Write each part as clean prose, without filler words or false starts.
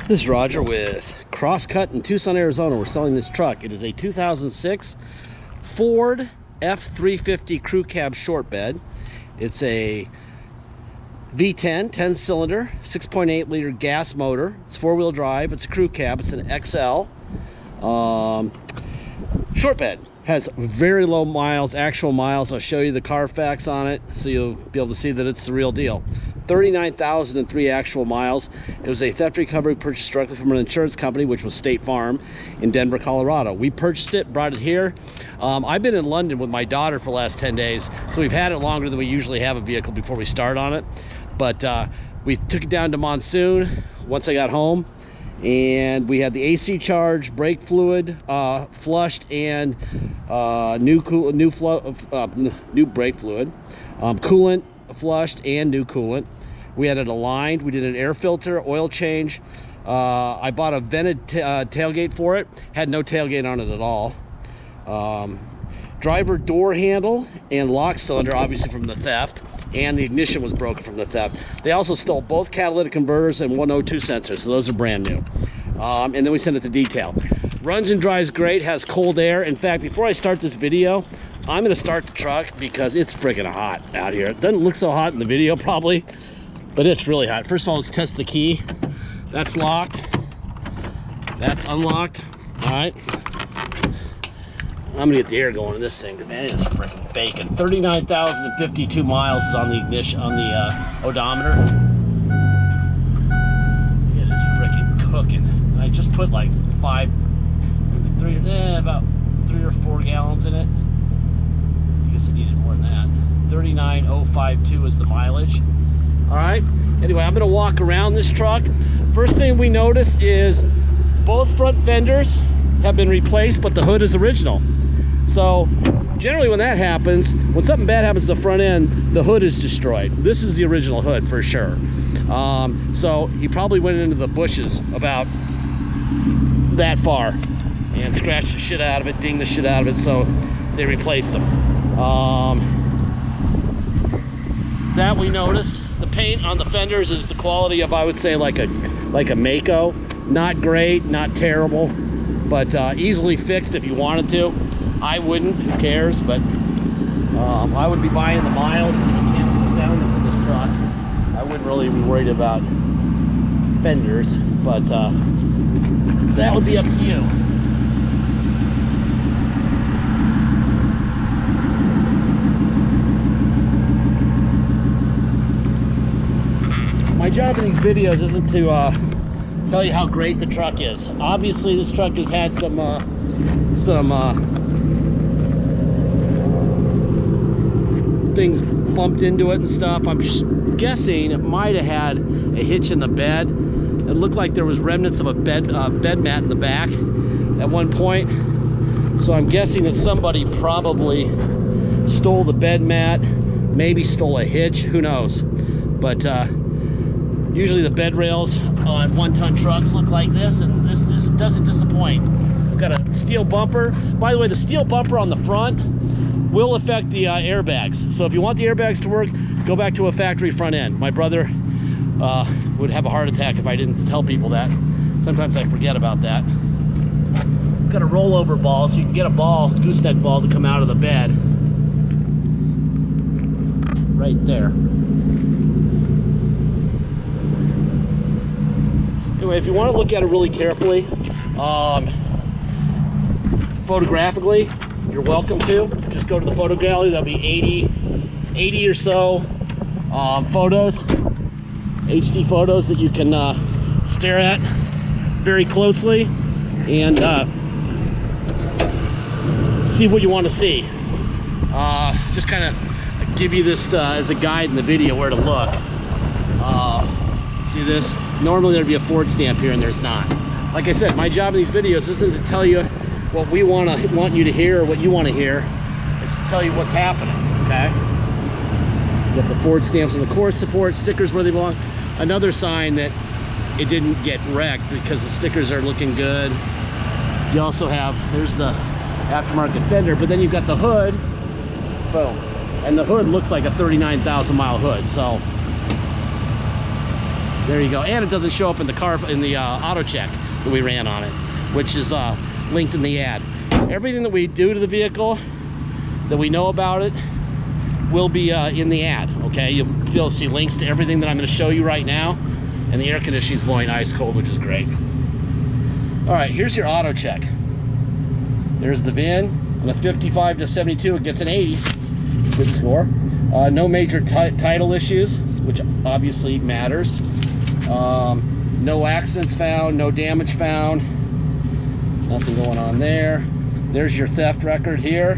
This is Roger with Crosscut in Tucson, Arizona. We're selling this truck. It is a 2006 Ford F350 crew cab short bed. It's a V10, 10-cylinder, 6.8-liter gas motor. It's four-wheel drive. It's a crew cab. It's an XL. Short bed. Has very low miles, actual miles. I'll show you the Carfax on it so you'll be able to see that it's the real deal. 39,003 actual miles. It was a theft recovery purchased directly from an insurance company, which was State Farm in Denver, Colorado. We purchased it, brought it here. I've been in London with my daughter for the last 10 days, so we've had it longer than we usually have a vehicle before we start on it. But we took it down to Monsoon once I got home, and we had the AC charge, brake fluid flushed, and new brake fluid, coolant flushed, and new coolant. We had it aligned. We did an air filter, oil change. I bought a vented tailgate for it. Had no tailgate on it at all. Driver door handle and lock cylinder, obviously from the theft, and the ignition was broken from the theft. They also stole both catalytic converters and 102 sensors, so those are brand new. And then we sent it to detail. Runs and drives great, has cold air. In fact, before I start this video, I'm gonna start the truck because it's freaking hot out here. It doesn't look so hot in the video probably, but it's really hot. First of all, let's test the key. That's locked. That's unlocked. All right. I'm gonna get the air going in this thing, man. It is freaking baking. 39,052 miles is on the ignition, on the odometer. It is freaking cooking. And I just put like about 3 or 4 gallons in it. I guess it needed more than that. 39,052 is the mileage. All right. Anyway, I'm gonna walk around this truck. First thing we notice is both front fenders have been replaced, but the hood is original. So generally when that happens, when something bad happens to the front end, the hood is destroyed. This is the original hood for sure. So he probably went into the bushes about that far and scratched the shit out of it, dinged the shit out of it, so they replaced them. That we noticed. The paint on the fenders is the quality of, I would say, like a Mako. Not great, not terrible, but easily fixed if you wanted to. I wouldn't, who cares, but I would be buying the miles and the mechanical soundness of this truck. I wouldn't really be worried about fenders, but that would be up to you. My job in these videos isn't to tell you how great the truck is. Obviously, this truck has had some things bumped into it and stuff. I'm guessing it might have had a hitch in the bed. It looked like there was remnants of a bed mat in the back at one point. So I'm guessing that somebody probably stole the bed mat, maybe stole a hitch, who knows. But usually the bed rails on one-ton trucks look like this, and this doesn't disappoint. It's got a steel bumper. By the way, the steel bumper on the front will affect the airbags. So if you want the airbags to work, go back to a factory front end. My brother would have a heart attack if I didn't tell people that. Sometimes I forget about that. It's got a rollover ball, so you can get a ball, gooseneck ball, to come out of the bed. Right there. Anyway, if you want to look at it really carefully, photographically, you're welcome to. Just go to the photo gallery. There'll be 80 or so photos, HD photos that you can stare at very closely and see what you want to see. Just kind of give you this as a guide in the video where to look. See this? Normally there'd be a Ford stamp here, and there's not. Like I said, my job in these videos isn't to tell you what we want you to hear or what you want to hear. It's to tell you what's happening, okay? You got the Ford stamps on the core support, stickers where they belong. Another sign that it didn't get wrecked because the stickers are looking good. You also have, there's the aftermarket fender, but then you've got the hood, boom. And the hood looks like a 39,000 mile hood, so There you go. And it doesn't show up in the auto check that we ran on it, which is linked in the ad. Everything that we do to the vehicle, that we know about it, will be in the ad, okay? You'll be able to see links to everything that I'm going to show you right now. And the air conditioning is blowing ice cold, which is great. All right, here's your auto check. There's the VIN. On a 55 to 72, it gets an 80. Good score. No major title issues, which obviously matters. No accidents found, no damage found. Nothing going on there. There's your theft record here.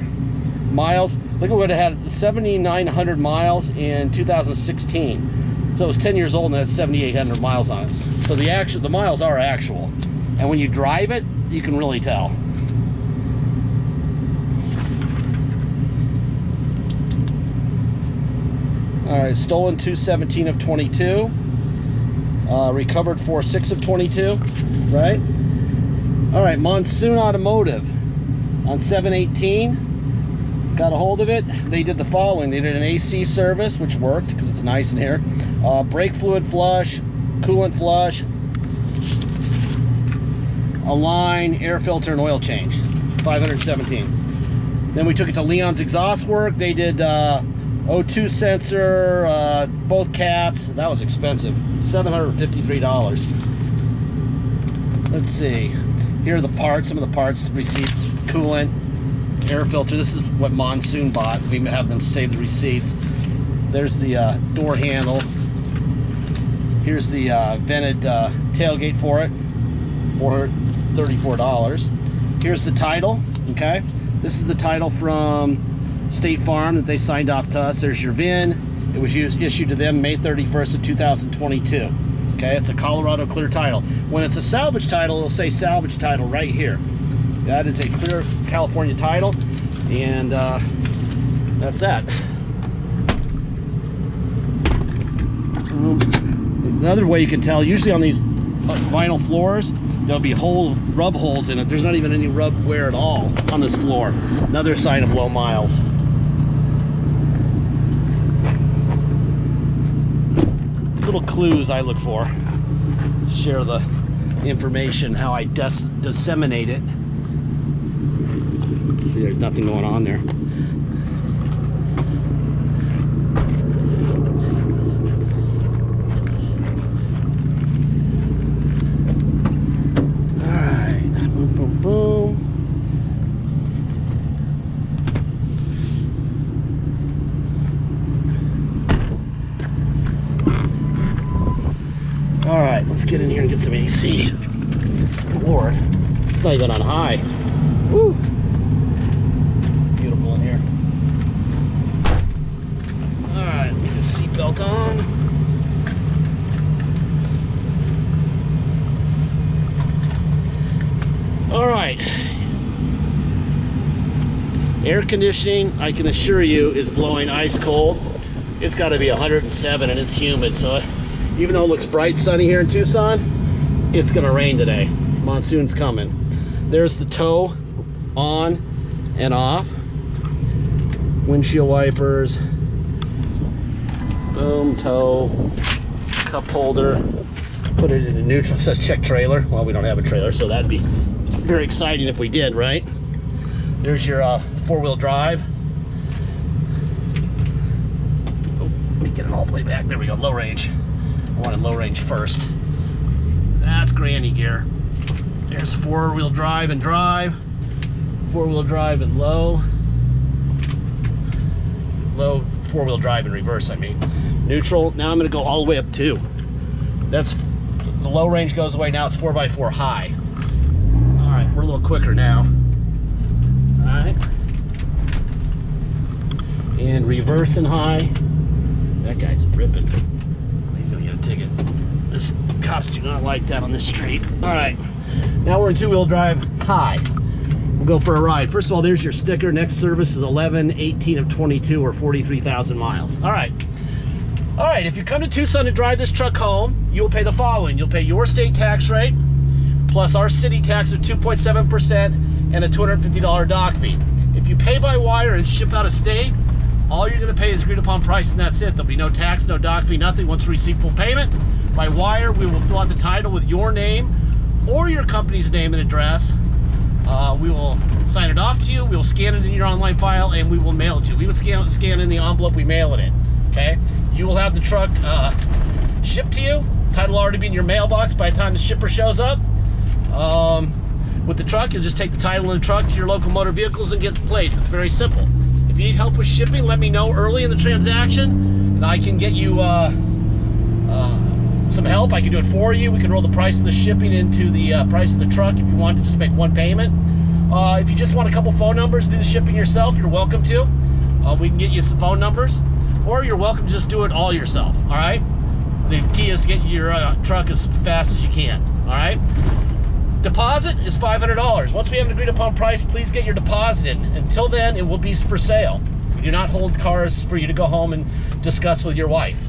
Miles, look at what it had, 7,900 miles in 2016. So it was 10 years old and it had 7,800 miles on it. So the miles are actual. And when you drive it, you can really tell. All right, stolen 217 of 22. Recovered 46 of 22, right? All right, Monsoon Automotive on 7/18. Got a hold of it. They did the following. They did an AC service, which worked because it's nice in here. Brake fluid flush, coolant flush, a line, air filter, and oil change. 517. Then we took it to Leon's Exhaust Work. They did O2 sensor, both cats. That was expensive. $753. Let's see. Here are the parts, some of the parts, receipts, coolant, air filter. This is what Monsoon bought. We have them save the receipts. There's the door handle. Here's the vented tailgate for it, $434. Here's the title, okay? This is the title from State Farm that they signed off to us. There's your VIN. It was issued to them May 31st of 2022. Okay, it's a Colorado clear title. When it's a salvage title, it'll say salvage title right here. That is a clear California title, and that's that. Another way you can tell, usually on these vinyl floors, there'll be rub holes in it. There's not even any rub wear at all on this floor. Another sign of low miles. Little clues I look for. Share the information, how I disseminate it. See, there's nothing going on there. All right, boom, boom, boom. All right, let's get in here and get some AC. Lord, it's not even on high. Woo! Beautiful in here. All right, get the seatbelt on. All right. Air conditioning, I can assure you, is blowing ice cold. It's got to be 107 and it's humid, so even though it looks bright sunny here in Tucson, it's gonna rain today. Monsoon's coming. There's the tow on and off. Windshield wipers. Boom, tow. Cup holder. Put it in neutral. It says check trailer. Well, we don't have a trailer, so that'd be very exciting if we did, right? There's your four-wheel drive. Oh, let me get it all the way back. There we go, low range. I wanted low range first. That's granny gear. There's four-wheel drive and drive. Four-wheel drive and low. Low, four-wheel drive and reverse, I mean. Neutral, now I'm gonna go all the way up 2. That's, the low range goes away, now it's 4x4 high. All right, we're a little quicker now. All right. And reverse and high. That guy's ripping. He's gonna get a ticket. This cops do not like that on this street. All right, now we're in two-wheel drive high. We'll go for a ride. First of all, there's your sticker. Next service is 11/18 of 22 or 43,000 miles. All right. All right, if you come to Tucson to drive this truck home, you will pay the following. You'll pay your state tax rate, plus our city tax of 2.7% and a $250 dock fee. If you pay by wire and ship out of state, all you're gonna pay is agreed upon price and that's it. There'll be no tax, no dock fee, nothing. Once we receive full payment, by wire. We will fill out the title with your name or your company's name and address. We will sign it off to you. We will scan it in your online file, and we will mail it to you. We will scan in the envelope, we mail it in, okay? You will have the truck shipped to you. Title will already be in your mailbox by the time the shipper shows up. With the truck, you'll just take the title and the truck to your local motor vehicles and get the plates. It's very simple. If you need help with shipping, let me know early in the transaction, and I can get you some help. I can do it for you. We can roll the price of the shipping into the price of the truck if you want to just make one payment. If you just want a couple phone numbers to do the shipping yourself, you're welcome to. We can get you some phone numbers, or you're welcome to just do it all yourself, all right? The key is to get your truck as fast as you can, all right? Deposit is $500. Once we have an agreed upon price, please get your deposit in. Until then, it will be for sale. We do not hold cars for you to go home and discuss with your wife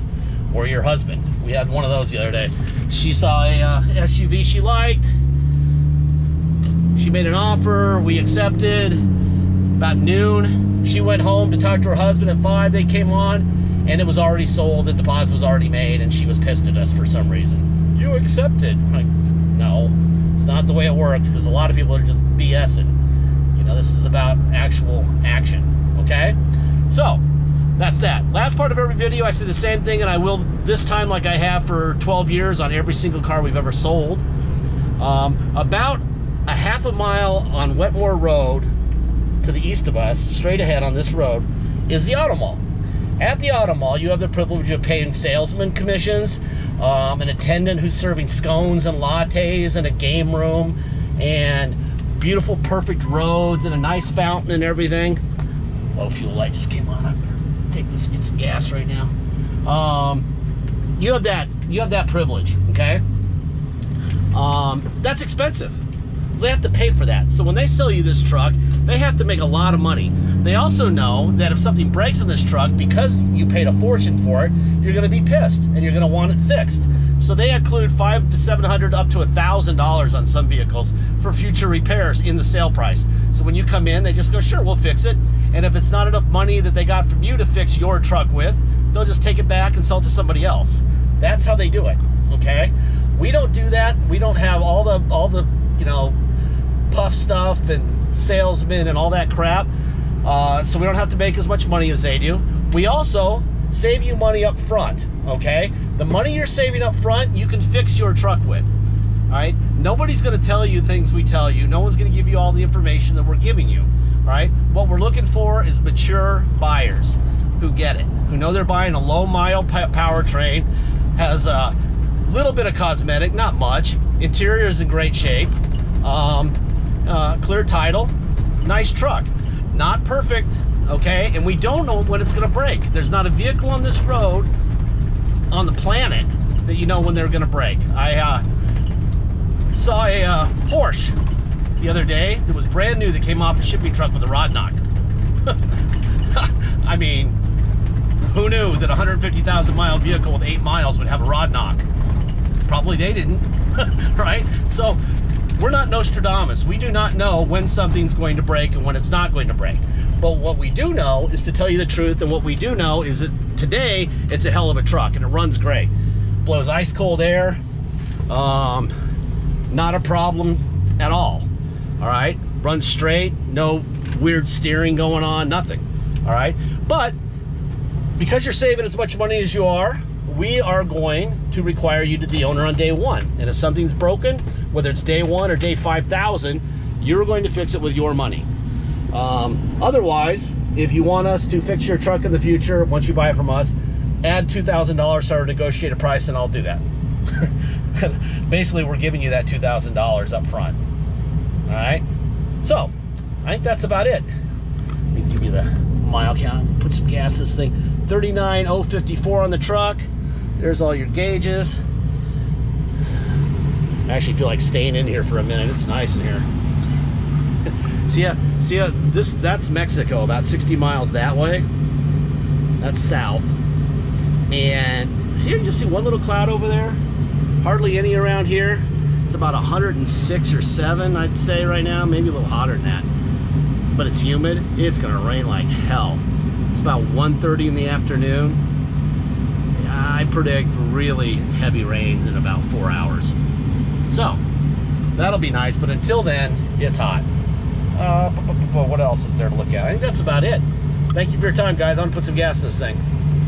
or your husband. We had one of those the other day. She saw a SUV she liked. She made an offer, we accepted. About noon, she went home to talk to her husband. At 5, they came on, and it was already sold, the deposit was already made, and she was pissed at us for some reason. You accepted. I'm like, no, it's not the way it works, because a lot of people are just BSing. You know, this is about actual action, okay? So, that's that. Last part of every video, I say the same thing, and I will this time like I have for 12 years on every single car we've ever sold. About a half a mile on Wetmore Road to the east of us, straight ahead on this road, is the Auto Mall. At the Auto Mall, you have the privilege of paying salesman commissions, an attendant who's serving scones and lattes, and a game room, and beautiful, perfect roads, and a nice fountain and everything. Low fuel light just came on. I'm gonna take this, get some gas right now. You have that privilege, okay? That's expensive. They have to pay for that. So when they sell you this truck, they have to make a lot of money. They also know that if something breaks in this truck, because you paid a fortune for it, you're gonna be pissed and you're gonna want it fixed. So they include $500 to $700 up to $1,000 on some vehicles for future repairs in the sale price. So when you come in, they just go, sure, we'll fix it. And if it's not enough money that they got from you to fix your truck with, they'll just take it back and sell it to somebody else. That's how they do it, okay? We don't do that. We don't have all the you know, puff stuff and salesmen and all that crap. So we don't have to make as much money as they do. We also save you money up front, okay? The money you're saving up front, you can fix your truck with, all right? Nobody's gonna tell you things we tell you. No one's gonna give you all the information that we're giving you, all right? What we're looking for is mature buyers who get it, who know they're buying a low mile powertrain, has a little bit of cosmetic, not much. Interior is in great shape. Clear title, nice truck. Not perfect, okay? And we don't know when it's gonna break. There's not a vehicle on this road on the planet that you know when they're gonna break. I saw a Porsche the other day that was brand new that came off a shipping truck with a rod knock. I mean, who knew that a 150,000 mile vehicle with 8 miles would have a rod knock? Probably they didn't, right? So we're not Nostradamus. We do not know when something's going to break and when it's not going to break. But what we do know is to tell you the truth, and what we do know is that today it's a hell of a truck and it runs great. Blows ice cold air, not a problem at all right? Runs straight, no weird steering going on, nothing, all right? But because you're saving as much money as you are, we are going to require you to be the owner on day 1. And if something's broken, whether it's day 1 or day 5,000, you're going to fix it with your money. Otherwise, if you want us to fix your truck in the future, once you buy it from us, add $2,000 to our negotiated price and I'll do that. Basically, we're giving you that $2,000 up front. All right? So, I think that's about it. Let me give you the mile count, put some gas in this thing. 39,054 on the truck. There's all your gauges. I actually feel like staying in here for a minute. It's nice in here. See, that's Mexico, about 60 miles that way. That's south. And see, you just see one little cloud over there. Hardly any around here. It's about 106 or 7, I'd say right now, maybe a little hotter than that. But it's humid. It's gonna rain like hell. It's about 1:30 in the afternoon. I I predict really heavy rain in about 4 hours. So that'll be nice, but until then, it's hot. What else is there to look at? I think that's about it. Thank you for your time, guys. I'm gonna put some gas in this thing.